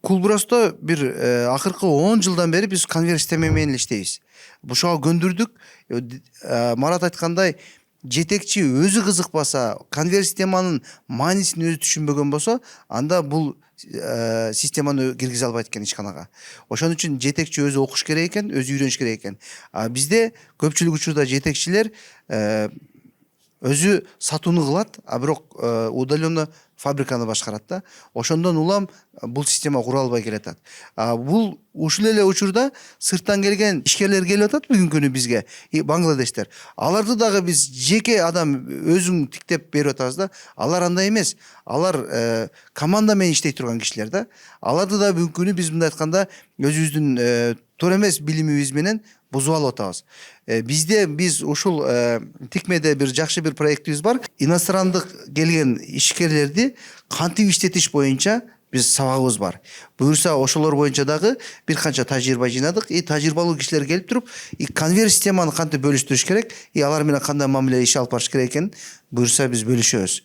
Кулбурасто бир акыркы 10 жылдан бери биз конвейер система менен иштейбиз. Бушуга көндүрдүк. Марат айткандай, жетекчи өзү кызыкпаса, конвейер системанын маанисин өзү түшүнбөгөн болсо, анда бул системаны киргизе албайт экен ишканага. Ошон үчүн жетекчи өзү окуш керек экен, өзү үйрөнүш керек экен. Бизде көпчүлүк учурда жетекчилер өзү сатууну кылат, а бирок удаленно фабриканы башкарат да. Ошондон улам бул система кура албай келатат. Бул ушул эле учурда сырттан келген ишкерлер келип атат бүгүнкү күнү бизге, Бангладештер. Аларды дагы биз жеке адам өзүң тиктеп берип атабыз да. Алар андай эмес. Алар команда менен иштей турган кишилер да. Аларды да бүгүнкү күнү биз мындай айтканда өзүбүздүн туура эмес билимибиз менен бузуп алып атабыз. Биз ушул тикмеде бир жакшы бир проектибиз бар. Инострандык келген ишкерлерди кантип иштетиш боюнча биз сабагыбыз бар. Буюрса ошолор боюнча дагы бир канча тажрыйба жыйнадык. Тажрыйбалуу кишилер келип туруп, конвейер системаны кантип бөлүштүрүш керек, алар менен кандай мамиле иш алып барыш керек экенин буюрса биз бөлүшөбүз.